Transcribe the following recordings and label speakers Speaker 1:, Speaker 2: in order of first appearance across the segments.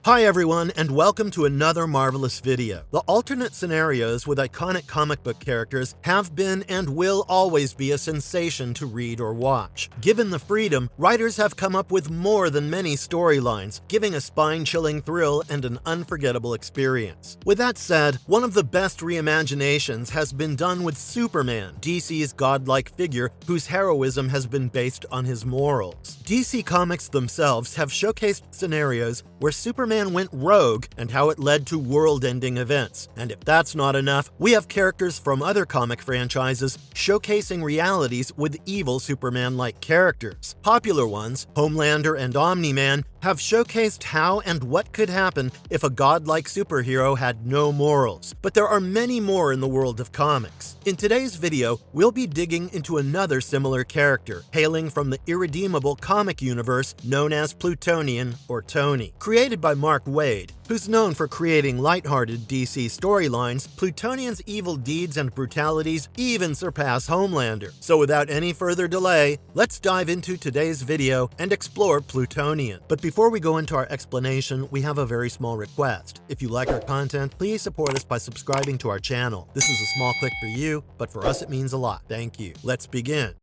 Speaker 1: Hi everyone, and welcome to another marvelous video. The alternate scenarios with iconic comic book characters have been and will always be a sensation to read or watch. Given the freedom, writers have come up with more than many storylines, giving a spine-chilling thrill and an unforgettable experience. With that said, one of the best reimaginations has been done with Superman, DC's godlike figure whose heroism has been based on his morals. DC Comics themselves have showcased scenarios where Superman went rogue and how it led to world-ending events. And if that's not enough, we have characters from other comic franchises showcasing realities with evil Superman-like characters. Popular ones, Homelander and Omni-Man, have showcased how and what could happen if a godlike superhero had no morals. But there are many more in the world of comics. In today's video, we'll be digging into another similar character, hailing from the Irredeemable comic universe known as Plutonian or Tony. Created by Mark Waid, who's known for creating lighthearted DC storylines, Plutonian's evil deeds and brutalities even surpass Homelander. So without any further delay, let's dive into today's video and explore Plutonian. But before we go into our explanation, we have a very small request. If you like our content, please support us by subscribing to our channel. This is a small click for you, but for us it means a lot. Thank you. Let's begin.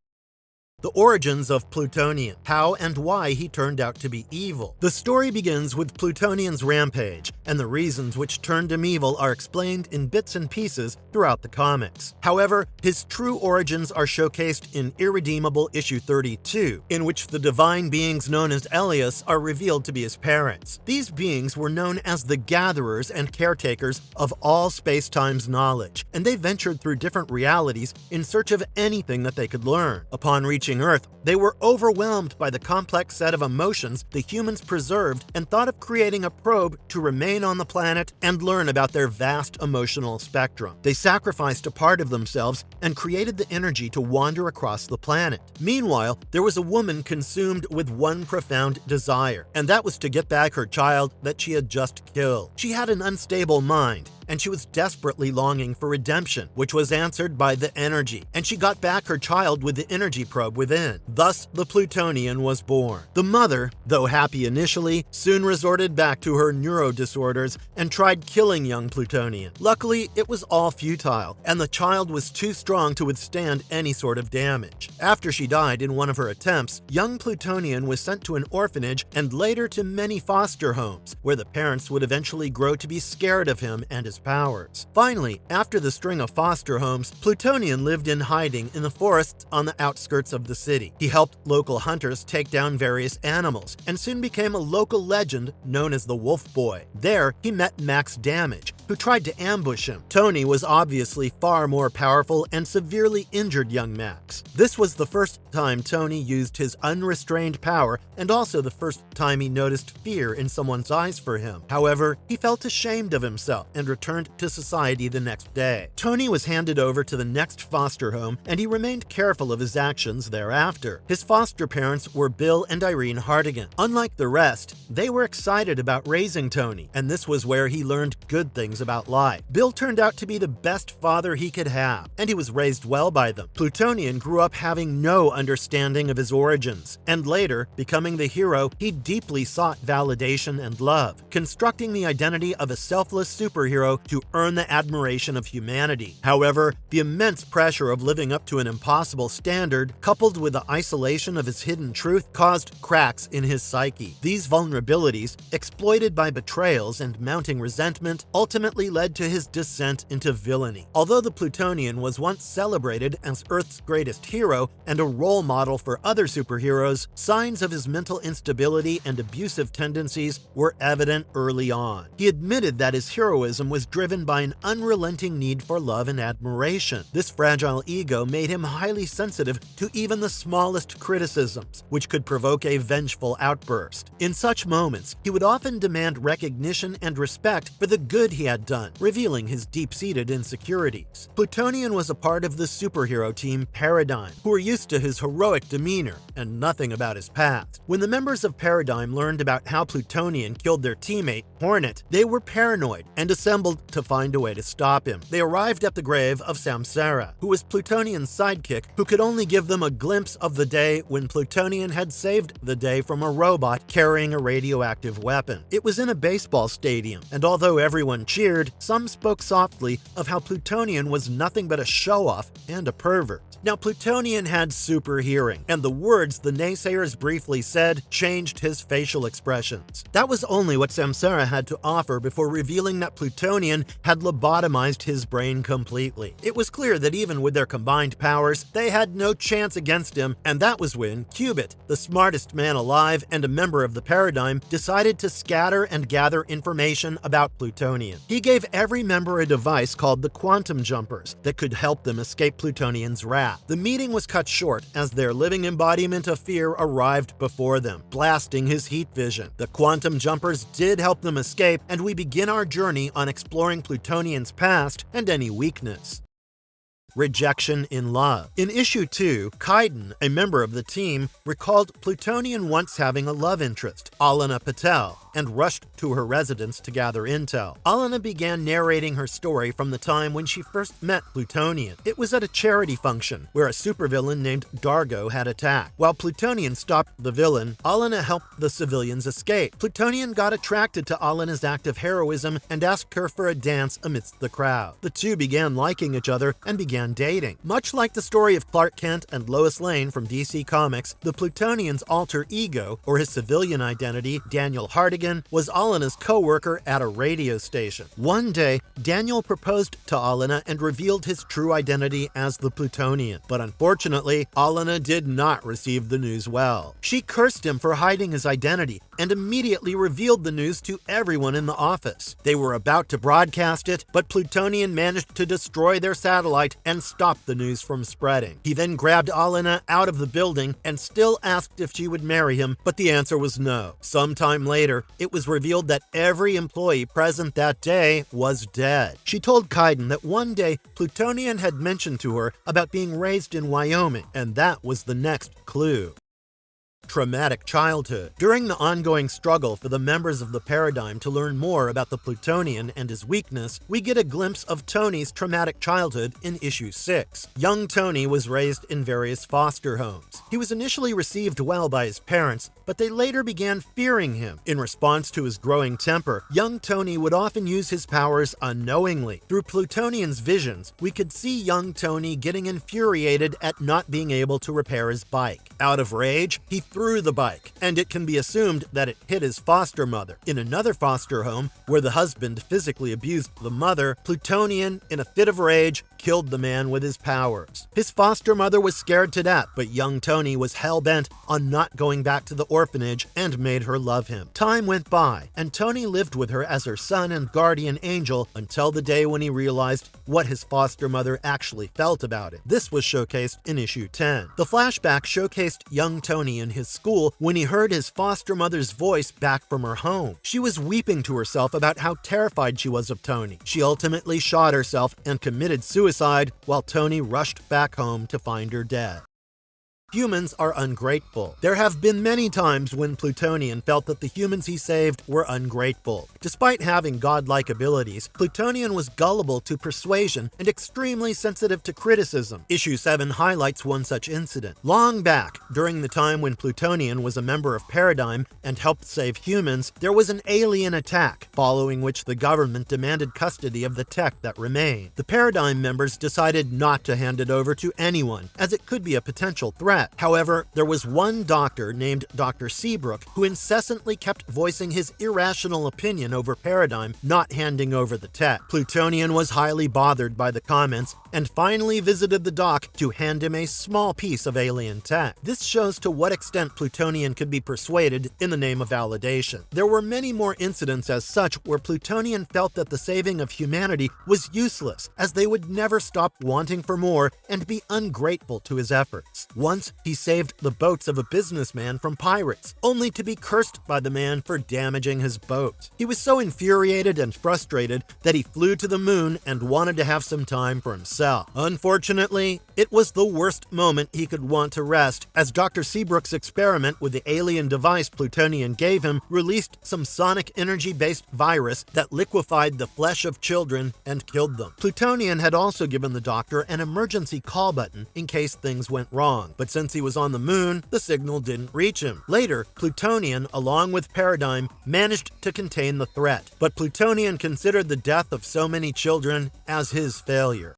Speaker 1: The origins of Plutonian, how and why he turned out to be evil. The story begins with Plutonian's rampage, and the reasons which turned him evil are explained in bits and pieces throughout the comics. However, his true origins are showcased in Irredeemable issue 32, in which the divine beings known as Elias are revealed to be his parents. These beings were known as the gatherers and caretakers of all space-time's knowledge, and they ventured through different realities in search of anything that they could learn. Upon reaching Earth, they were overwhelmed by the complex set of emotions the humans preserved and thought of creating a probe to remain on the planet and learn about their vast emotional spectrum. They sacrificed a part of themselves and created the energy to wander across the planet. Meanwhile, there was a woman consumed with one profound desire, and that was to get back her child that she had just killed. She had an unstable mind, and she was desperately longing for redemption, which was answered by the energy, and she got back her child with the energy probe within. Thus, the Plutonian was born. The mother, though happy initially, soon resorted back to her neuro disorders and tried killing young Plutonian. Luckily, it was all futile, and the child was too strong to withstand any sort of damage. After she died in one of her attempts, young Plutonian was sent to an orphanage and later to many foster homes, where the parents would eventually grow to be scared of him and his powers. Finally, after the string of foster homes, Plutonian lived in hiding in the forests on the outskirts of the city. He helped local hunters take down various animals and soon became a local legend known as the Wolf Boy. There, he met Max Damage, who tried to ambush him. Tony was obviously far more powerful and severely injured young Max. This was the first time Tony used his unrestrained power and also the first time he noticed fear in someone's eyes for him. However, he felt ashamed of himself and returned to society the next day. Tony was handed over to the next foster home, and he remained careful of his actions thereafter. His foster parents were Bill and Irene Hartigan. Unlike the rest, they were excited about raising Tony, and this was where he learned good things about life. Bill turned out to be the best father he could have, and he was raised well by them. Plutonian grew up having no understanding of his origins, and later, becoming the hero, he deeply sought validation and love, constructing the identity of a selfless superhero to earn the admiration of humanity. However, the immense pressure of living up to an impossible standard, coupled with the isolation of his hidden truth, caused cracks in his psyche. These vulnerabilities, exploited by betrayals and mounting resentment, ultimately led to his descent into villainy. Although the Plutonian was once celebrated as Earth's greatest hero and a role model for other superheroes, signs of his mental instability and abusive tendencies were evident early on. He admitted that his heroism was driven by an unrelenting need for love and admiration. This fragile ego made him highly sensitive to even the smallest criticisms, which could provoke a vengeful outburst. In such moments, he would often demand recognition and respect for the good he had had done, revealing his deep-seated insecurities. Plutonian was a part of the superhero team Paradigm, who were used to his heroic demeanor and nothing about his past. When the members of Paradigm learned about how Plutonian killed their teammate, Hornet, they were paranoid and assembled to find a way to stop him. They arrived at the grave of Samsara, who was Plutonian's sidekick, who could only give them a glimpse of the day when Plutonian had saved the day from a robot carrying a radioactive weapon. It was in a baseball stadium, and although everyone cheered, some spoke softly of how Plutonian was nothing but a show-off and a pervert. Now, Plutonian had super hearing, and the words the naysayers briefly said changed his facial expressions. That was only what Samsara had to offer before revealing that Plutonian had lobotomized his brain completely. It was clear that even with their combined powers, they had no chance against him, and that was when Cubit, the smartest man alive and a member of the Paradigm, decided to scatter and gather information about Plutonian. He gave every member a device called the Quantum Jumpers that could help them escape Plutonian's wrath. The meeting was cut short as their living embodiment of fear arrived before them, blasting his heat vision. The Quantum Jumpers did help them escape, and we begin our journey on exploring Plutonian's past and any weakness. Rejection in love. In issue 2, Kaiden, a member of the team, recalled Plutonian once having a love interest, Alana Patel, and rushed to her residence to gather intel. Alana began narrating her story from the time when she first met Plutonian. It was at a charity function where a supervillain named Dargo had attacked. While Plutonian stopped the villain, Alana helped the civilians escape. Plutonian got attracted to Alana's act of heroism and asked her for a dance amidst the crowd. The two began liking each other and began dating. Much like the story of Clark Kent and Lois Lane from DC Comics, the Plutonian's alter ego, or his civilian identity, Daniel Hardigan, was Alana's co-worker at a radio station. One day, Daniel proposed to Alana and revealed his true identity as the Plutonian. But unfortunately, Alana did not receive the news well. She cursed him for hiding his identity and immediately revealed the news to everyone in the office. They were about to broadcast it, but Plutonian managed to destroy their satellite and stop the news from spreading. He then grabbed Alana out of the building and still asked if she would marry him, but the answer was no. Sometime later, it was revealed that every employee present that day was dead. She told Kaiden that one day Plutonian had mentioned to her about being raised in Wyoming, and that was the next clue. Traumatic childhood. During the ongoing struggle for the members of the Paradigm to learn more about the Plutonian and his weakness, we get a glimpse of Tony's traumatic childhood in issue 6. Young Tony was raised in various foster homes. He was initially received well by his parents, but they later began fearing him. In response to his growing temper, young Tony would often use his powers unknowingly. Through Plutonian's visions, we could see young Tony getting infuriated at not being able to repair his bike. Out of rage, he threw the bike, and it can be assumed that it hit his foster mother. In another foster home, where the husband physically abused the mother, Plutonian, in a fit of rage, killed the man with his powers. His foster mother was scared to death, but young Tony was hell-bent on not going back to the orphanage and made her love him. Time went by, and Tony lived with her as her son and guardian angel until the day when he realized what his foster mother actually felt about it. This was showcased in issue 10. The flashback showcased young Tony in his school when he heard his foster mother's voice back from her home. She was weeping to herself about how terrified she was of Tony. She ultimately shot herself and committed suicide while Tony rushed back home to find her dead. Humans are ungrateful. There have been many times when Plutonian felt that the humans he saved were ungrateful. Despite having godlike abilities, Plutonian was gullible to persuasion and extremely sensitive to criticism. Issue 7 highlights one such incident. Long back, during the time when Plutonian was a member of Paradigm and helped save humans, there was an alien attack, following which the government demanded custody of the tech that remained. The Paradigm members decided not to hand it over to anyone, as it could be a potential threat. However, there was one doctor named Dr. Seabrook who incessantly kept voicing his irrational opinion over Paradigm not handing over the tech. Plutonian was highly bothered by the comments and finally visited the doc to hand him a small piece of alien tech. This shows to what extent Plutonian could be persuaded in the name of validation. There were many more incidents as such where Plutonian felt that the saving of humanity was useless, as they would never stop wanting for more and be ungrateful to his efforts. Once, he saved the boats of a businessman from pirates, only to be cursed by the man for damaging his boat. He was so infuriated and frustrated that he flew to the moon and wanted to have some time for himself. Unfortunately, it was the worst moment he could want to rest, as Dr. Seabrook's experiment with the alien device Plutonian gave him released some sonic energy-based virus that liquefied the flesh of children and killed them. Plutonian had also given the doctor an emergency call button in case things went wrong, but since he was on the moon, the signal didn't reach him. Later, Plutonian, along with Paradigm, managed to contain the threat, but Plutonian considered the death of so many children as his failure,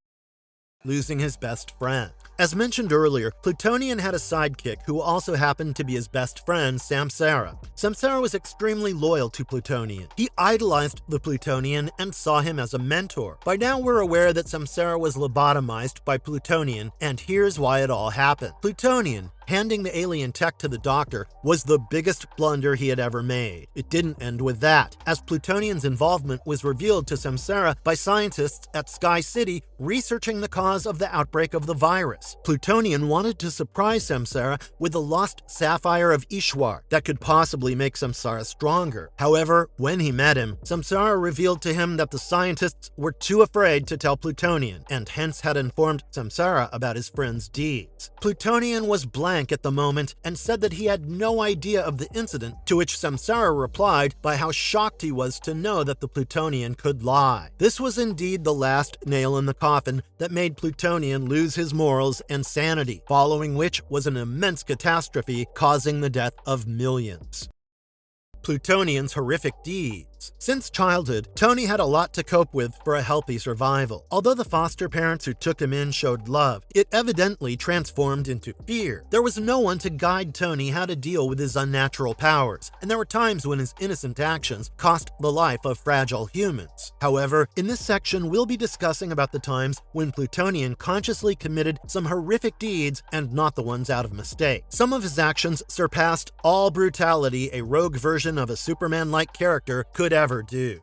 Speaker 1: losing his best friend. As mentioned earlier, Plutonian had a sidekick who also happened to be his best friend, Samsara. Samsara was extremely loyal to Plutonian. He idolized the Plutonian and saw him as a mentor. By now we're aware that Samsara was lobotomized by Plutonian, and here's why it all happened. Plutonian, handing the alien tech to the doctor, was the biggest blunder he had ever made. It didn't end with that, as Plutonian's involvement was revealed to Samsara by scientists at Sky City researching the cause of the outbreak of the virus. Plutonian wanted to surprise Samsara with the lost sapphire of Ishwar that could possibly make Samsara stronger. However, when he met him, Samsara revealed to him that the scientists were too afraid to tell Plutonian, and hence had informed Samsara about his friend's deeds. Plutonian was blank at the moment and said that he had no idea of the incident, to which Samsara replied by how shocked he was to know that the Plutonian could lie. This was indeed the last nail in the coffin that made Plutonian lose his morals and sanity, following which was an immense catastrophe causing the death of millions. Plutonian's horrific deeds. Since childhood, Tony had a lot to cope with for a healthy survival. Although the foster parents who took him in showed love, it evidently transformed into fear. There was no one to guide Tony how to deal with his unnatural powers, and there were times when his innocent actions cost the life of fragile humans. However, in this section we'll be discussing about the times when Plutonian consciously committed some horrific deeds and not the ones out of mistake. Some of his actions surpassed all brutality a rogue version of a Superman-like character could ever do.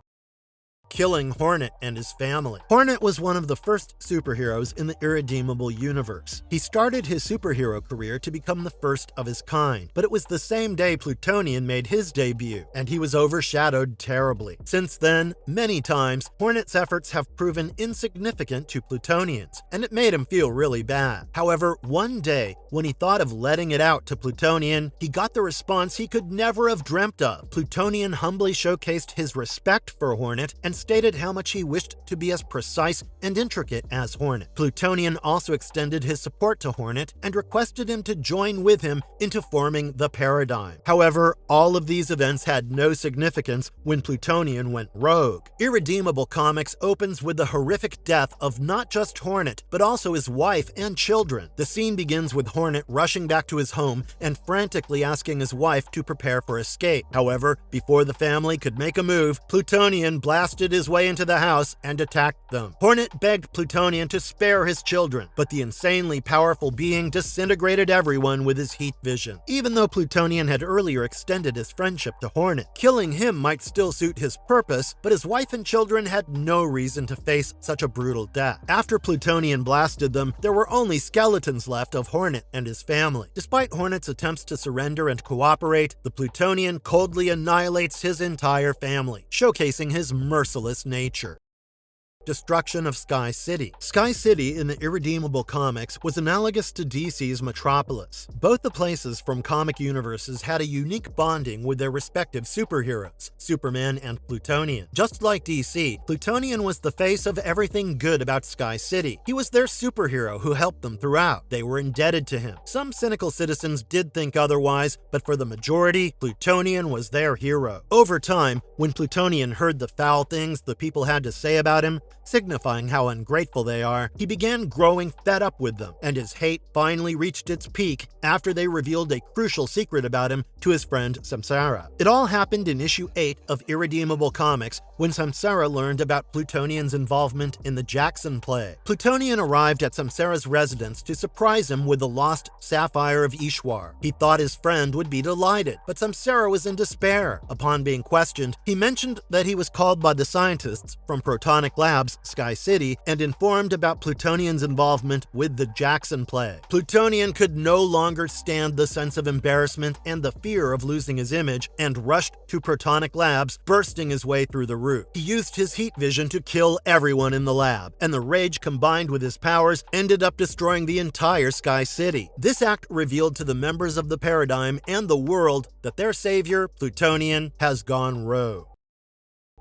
Speaker 1: Killing Hornet and his family. Hornet was one of the first superheroes in the Irredeemable universe. He started his superhero career to become the first of his kind, but it was the same day Plutonian made his debut, and he was overshadowed terribly. Since then, many times, Hornet's efforts have proven insignificant to Plutonian's, and it made him feel really bad. However, one day, when he thought of letting it out to Plutonian, he got the response he could never have dreamt of. Plutonian humbly showcased his respect for Hornet and stated how much he wished to be as precise and intricate as Hornet. Plutonian also extended his support to Hornet and requested him to join with him into forming the Paradigm. However, all of these events had no significance when Plutonian went rogue. Irredeemable Comics opens with the horrific death of not just Hornet, but also his wife and children. The scene begins with Hornet rushing back to his home and frantically asking his wife to prepare for escape. However, before the family could make a move, Plutonian blasted his way into the house and attacked them. Hornet begged Plutonian to spare his children, but the insanely powerful being disintegrated everyone with his heat vision. Even though Plutonian had earlier extended his friendship to Hornet, killing him might still suit his purpose, but his wife and children had no reason to face such a brutal death. After Plutonian blasted them, there were only skeletons left of Hornet and his family. Despite Hornet's attempts to surrender and cooperate, the Plutonian coldly annihilates his entire family, showcasing his merciless nature. Destruction of Sky City. Sky City in the Irredeemable Comics was analogous to DC's Metropolis. Both the places from comic universes had a unique bonding with their respective superheroes, Superman and Plutonian. Just like DC, Plutonian was the face of everything good about Sky City. He was their superhero who helped them throughout. They were indebted to him. Some cynical citizens did think otherwise, but for the majority, Plutonian was their hero. Over time, when Plutonian heard the foul things the people had to say about him, signifying how ungrateful they are, he began growing fed up with them, and his hate finally reached its peak after they revealed a crucial secret about him to his friend Samsara. It all happened in issue 8 of Irredeemable Comics when Samsara learned about Plutonian's involvement in the Jackson play. Plutonian arrived at Samsara's residence to surprise him with the lost sapphire of Ishwar. He thought his friend would be delighted, but Samsara was in despair. Upon being questioned, he mentioned that he was called by the scientists from Protonic Labs Lab's Sky City and informed about Plutonian's involvement with the Jackson plague. Plutonian could no longer stand the sense of embarrassment and the fear of losing his image and rushed to Protonic Labs, bursting his way through the roof. He used his heat vision to kill everyone in the lab, and the rage combined with his powers ended up destroying the entire Sky City. This act revealed to the members of the Paradigm and the world that their savior, Plutonian, has gone rogue,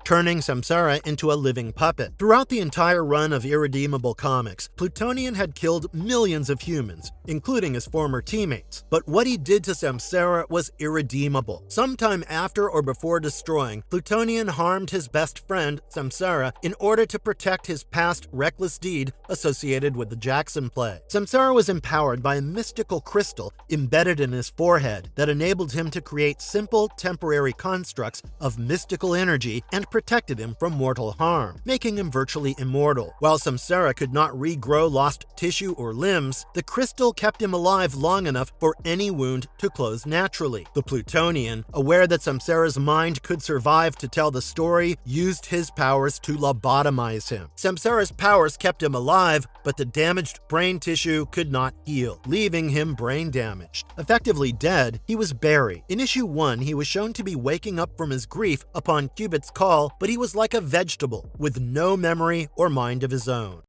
Speaker 1: turning Samsara into a living puppet. Throughout the entire run of Irredeemable comics, Plutonian had killed millions of humans, including his former teammates. But what he did to Samsara was irredeemable. Sometime after or before destroying, Plutonian harmed his best friend, Samsara, in order to protect his past reckless deed associated with the Jackson plague. Samsara was empowered by a mystical crystal embedded in his forehead that enabled him to create simple, temporary constructs of mystical energy and protected him from mortal harm, making him virtually immortal. While Samsara could not regrow lost tissue or limbs, the crystal kept him alive long enough for any wound to close naturally. The Plutonian, aware that Samsara's mind could survive to tell the story, used his powers to lobotomize him. Samsara's powers kept him alive, but the damaged brain tissue could not heal, leaving him brain damaged. Effectively dead, he was buried. In issue 1, he was shown to be waking up from his grief upon Cubit's call, but he was like a vegetable, with no memory or mind of his own.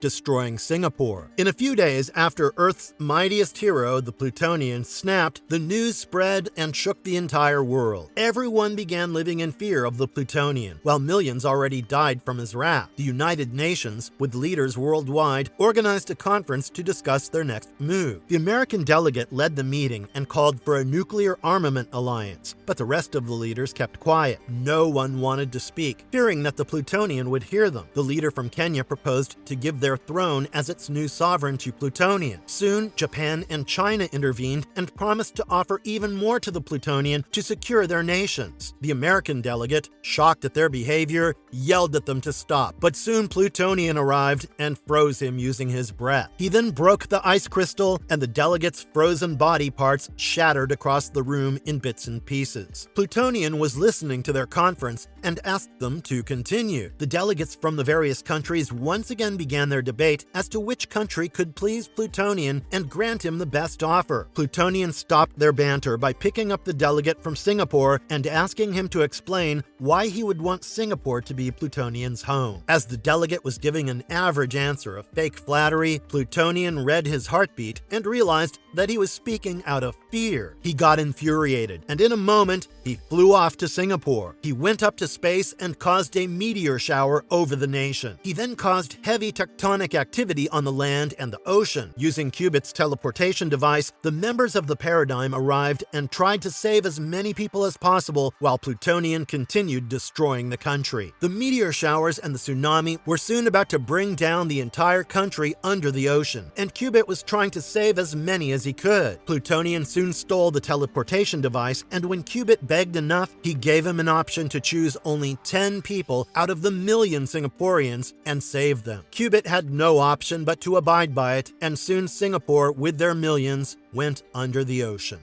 Speaker 1: Destroying Singapore. In a few days after Earth's mightiest hero, the Plutonian, snapped, the news spread and shook the entire world. Everyone began living in fear of the Plutonian, while millions already died from his wrath. The United Nations, with leaders worldwide, organized a conference to discuss their next move. The American delegate led the meeting and called for a nuclear armament alliance, but the rest of the leaders kept quiet. No one wanted to speak, fearing that the Plutonian would hear them. The leader from Kenya proposed to give their throne as its new sovereign to Plutonian. Soon, Japan and China intervened and promised to offer even more to the Plutonian to secure their nations. The American delegate, shocked at their behavior, yelled at them to stop, but soon Plutonian arrived and froze him using his breath. He then broke the ice crystal, and the delegate's frozen body parts shattered across the room in bits and pieces. Plutonian was listening to their conference and asked them to continue. The delegates from the various countries once again began their debate as to which country could please Plutonian and grant him the best offer. Plutonian stopped their banter by picking up the delegate from Singapore and asking him to explain why he would want Singapore to be Plutonian's home. As the delegate was giving an average answer of fake flattery, Plutonian read his heartbeat and realized that he was speaking out of fear. He got infuriated, and in a moment, he flew off to Singapore. He went up to space and caused a meteor shower over the nation. He then caused heavy tectonic activity on the land and the ocean. Using Cubit's teleportation device, the members of the Paradigm arrived and tried to save as many people as possible while Plutonian continued destroying the country. The meteor showers and the tsunami were soon about to bring down the entire country under the ocean, and Cubit was trying to save as many as he could. Plutonian soon stole the teleportation device, and when Cubit begged enough, he gave him an option to choose only 10 people out of the million Singaporeans and save them. Cubit had no option but to abide by it, and soon Singapore, with their millions, went under the ocean.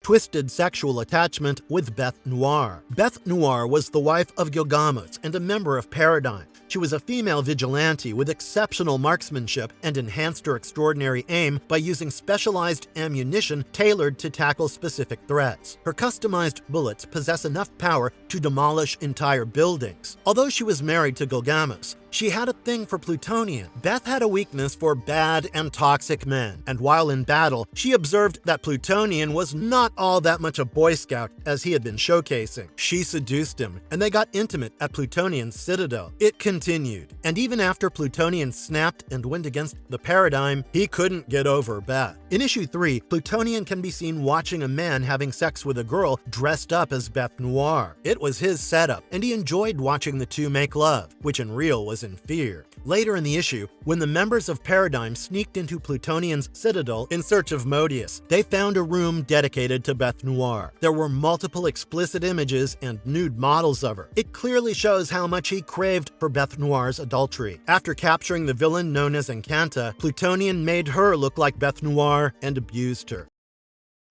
Speaker 1: Twisted sexual attachment with Beth Noir. Beth Noir was the wife of Gilgamesh and a member of Paradigm. She was a female vigilante with exceptional marksmanship and enhanced her extraordinary aim by using specialized ammunition tailored to tackle specific threats. Her customized bullets possess enough power to demolish entire buildings. Although she was married to Gilgamesh, she had a thing for Plutonian. Beth had a weakness for bad and toxic men, and while in battle, she observed that Plutonian was not all that much a Boy Scout as he had been showcasing. She seduced him, and they got intimate at Plutonian's citadel. It continued, and even after Plutonian snapped and went against the Paradigm, he couldn't get over Beth. In issue 3, Plutonian can be seen watching a man having sex with a girl dressed up as Beth Noir. It was his setup, and he enjoyed watching the two make love, which in real was in fear. Later in the issue, when the members of Paradigm sneaked into Plutonian's citadel in search of Modius, they found a room dedicated to Beth Noir. There were multiple explicit images and nude models of her. It clearly shows how much he craved for Beth Noir's adultery. After capturing the villain known as Encanta, Plutonian made her look like Beth Noir and abused her.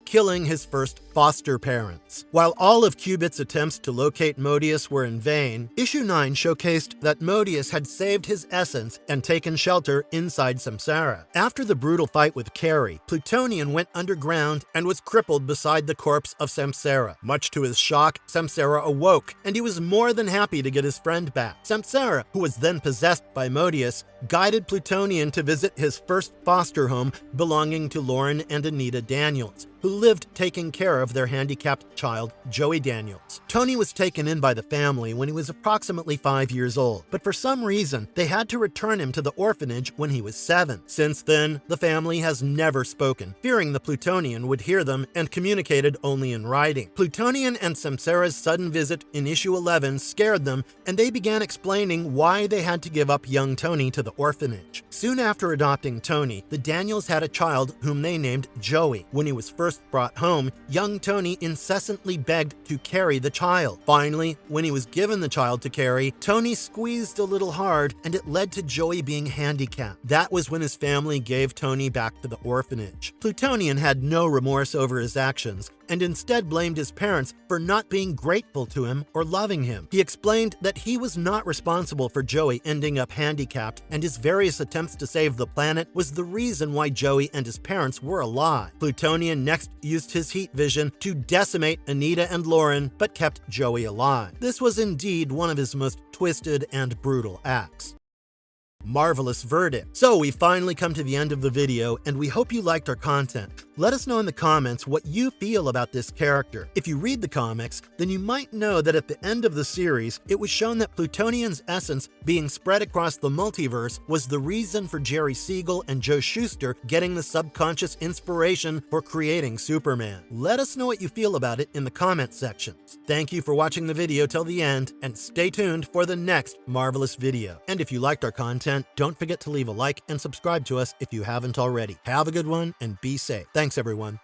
Speaker 1: killing his first foster parents. While all of Cubit's attempts to locate Modius were in vain, Issue 9 showcased that Modius had saved his essence and taken shelter inside Samsara. After the brutal fight with Carrie, Plutonian went underground and was crippled beside the corpse of Samsara. Much to his shock, Samsara awoke, and he was more than happy to get his friend back. Samsara, who was then possessed by Modius, guided Plutonian to visit his first foster home belonging to Lauren and Anita Daniels, who lived taking care of their handicapped child, Joey Daniels. Tony was taken in by the family when he was approximately 5 years old, but for some reason, they had to return him to the orphanage when he was 7. Since then, the family has never spoken, fearing the Plutonian would hear them and communicated only in writing. Plutonian and Samsara's sudden visit in issue 11 scared them, and they began explaining why they had to give up young Tony to the orphanage. Soon after adopting Tony, the Daniels had a child whom they named Joey. When he was first brought home, young Tony incessantly begged to carry the child. Finally, when he was given the child to carry, Tony squeezed a little hard and it led to Joey being handicapped. That was when his family gave Tony back to the orphanage. Plutonian had no remorse over his actions and instead blamed his parents for not being grateful to him or loving him. He explained that he was not responsible for Joey ending up handicapped, and his various attempts to save the planet was the reason why Joey and his parents were alive. Plutonian next used his heat vision to decimate Anita and Lauren, but kept Joey alive. This was indeed one of his most twisted and brutal acts. Marvelous verdict. So we finally come to the end of the video, and we hope you liked our content. Let us know in the comments what you feel about this character. If you read the comics, then you might know that at the end of the series, it was shown that Plutonian's essence being spread across the multiverse was the reason for Jerry Siegel and Joe Shuster getting the subconscious inspiration for creating Superman. Let us know what you feel about it in the comment sections. Thank you for watching the video till the end, and stay tuned for the next Marvelous video. And if you liked our content, don't forget to leave a like and subscribe to us if you haven't already. Have a good one and be safe. Thanks, everyone.